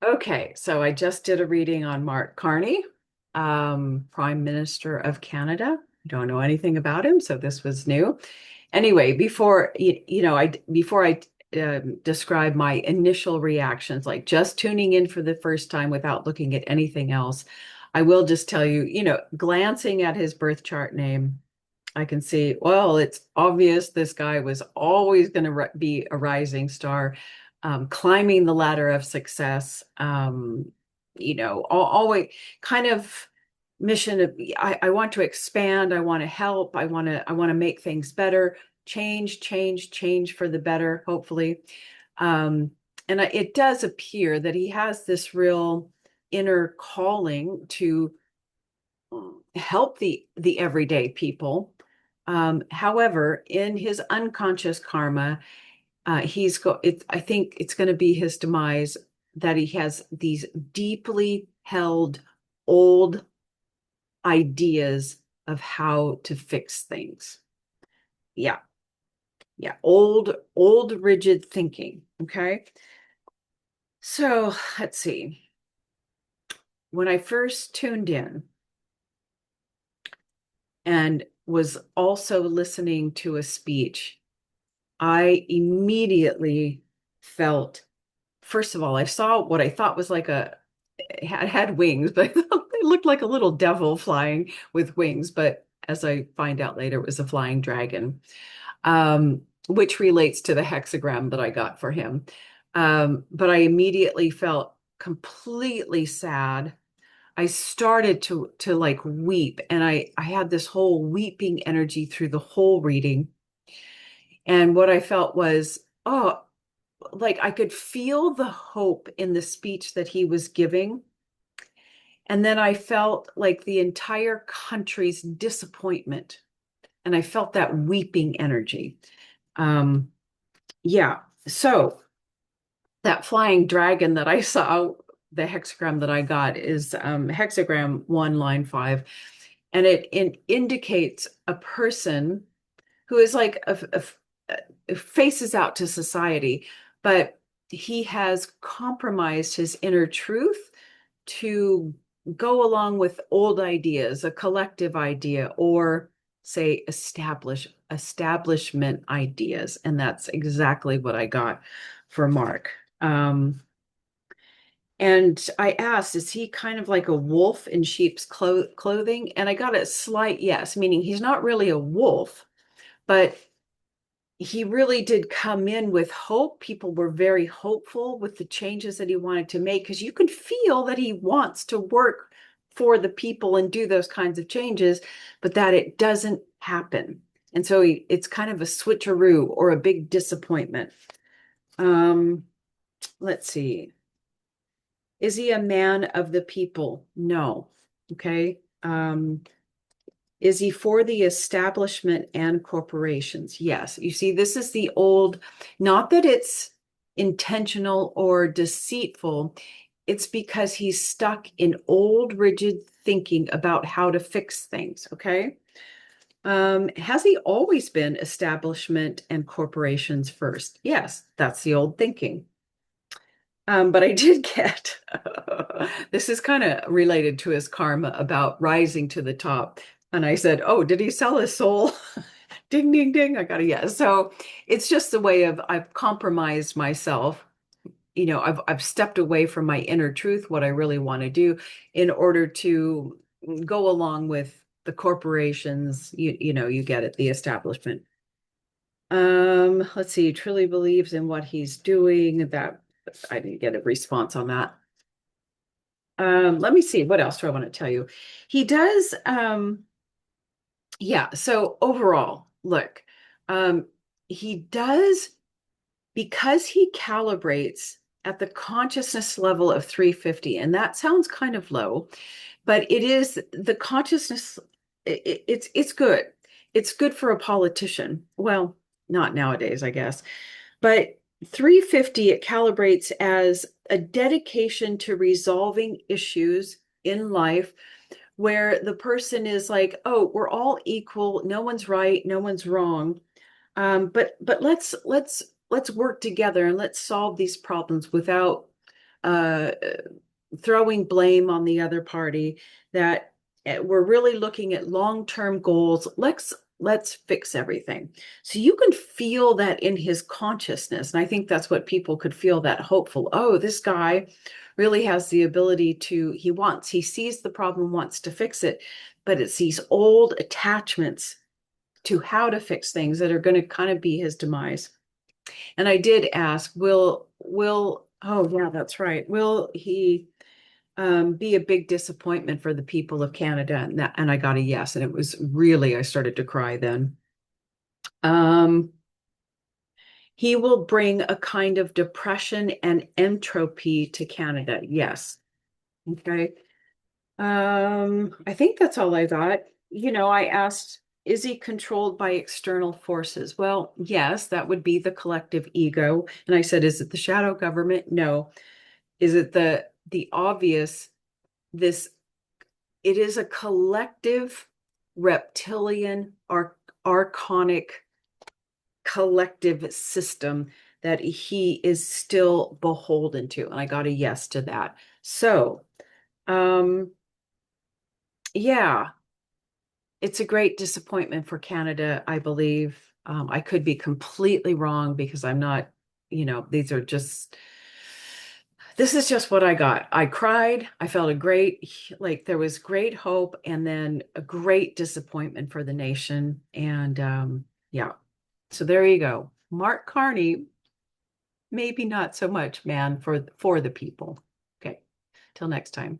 Okay, so I just did a reading on Mark Carney, Prime Minister of Canada. I don't know anything about him, so this was new. Anyway, before I describe my initial reactions, like just tuning in for the first time without looking at anything else, I will just tell you, glancing at his birth chart name, I can see, well, it's obvious this guy was always going to be a rising star, climbing the ladder of success, always kind of mission of I want to expand, I want to help, I want to make things better, change for the better, hopefully. Um, and it does appear that he has this real inner calling to help the everyday people. However, in his unconscious karma, I think it's going to be his demise that he has these deeply held old ideas of how to fix things. Yeah, yeah, old rigid thinking. Okay, so let's see. When I first tuned in and was also listening to a speech, I immediately felt, first of all, I saw what I thought was like it had wings, but it looked like a little devil flying with wings. But as I find out later, it was a flying dragon, which relates to the hexagram that I got for him. But I immediately felt completely sad. I started to like weep, and I had this whole weeping energy through the whole reading. And what I felt was, oh, like I could feel the hope in the speech that he was giving. And then I felt like the entire country's disappointment. And I felt that weeping energy. Um, yeah. So that flying dragon that I saw, the hexagram that I got is hexagram 1, line 5. And it indicates a person who is like faces out to society, but he has compromised his inner truth to go along with old ideas, a collective idea, or say establishment ideas. And that's exactly what I got for Mark. And I asked, is he kind of like a wolf in sheep's clothing? And I got a slight yes, meaning he's not really a wolf, but he really did come in with hope. People were very hopeful with the changes that he wanted to make because you can feel that he wants to work for the people and do those kinds of changes, but that it doesn't happen. And so it's kind of a switcheroo or a big disappointment. Um, let's see. Is he a man of the people? No. Okay. Is he for the establishment and corporations? Yes. You see, this is the old, not that it's intentional or deceitful, it's because he's stuck in old, rigid thinking about how to fix things. Okay. Has he always been establishment and corporations first? Yes, that's the old thinking. But I did get this is kind of related to his karma about rising to the top. And I said, oh, did he sell his soul? Ding, ding, ding. I got a yes. So it's just the way of I've compromised myself. I've stepped away from my inner truth, what I really want to do, in order to go along with the corporations, you get it, the establishment. Let's see, he truly believes in what he's doing. That I didn't get a response on that. Let me see, what else do I want to tell you? He does, yeah, so overall, look, um, he does because he calibrates at the consciousness level of 350, and that sounds kind of low, but it is the consciousness, it's good. It's good for a politician. Well, not nowadays, I guess. But 350, it calibrates as a dedication to resolving issues in life where the person is like, oh, we're all equal, no one's right, no one's wrong. But let's work together and let's solve these problems without uh, throwing blame on the other party, that we're really looking at long-term goals. Let's fix everything. So you can feel that in his consciousness. And I think that's what people could feel, that hopeful. Oh, this guy really has the ability to, he sees the problem, wants to fix it, but it's these old attachments to how to fix things that are going to kind of be his demise. And I did ask, oh yeah, that's right. Will he be a big disappointment for the people of Canada? And I got a yes. And it was really, I started to cry then. Um, he will bring a kind of depression and entropy to Canada. Yes. Okay. I think that's all I got. I asked, is he controlled by external forces? Well, yes, that would be the collective ego. And I said, is it the shadow government? No. Is it the obvious, this it is a collective reptilian archonic collective system that he is still beholden to. And I got a yes to that. So, um, yeah, it's a great disappointment for Canada, I believe. I could be completely wrong because I'm not, these are just, this is just what I got. I cried. I felt like there was great hope and then a great disappointment for the nation. And yeah, so there you go. Mark Carney, maybe not so much, man, for the people. Okay, till next time.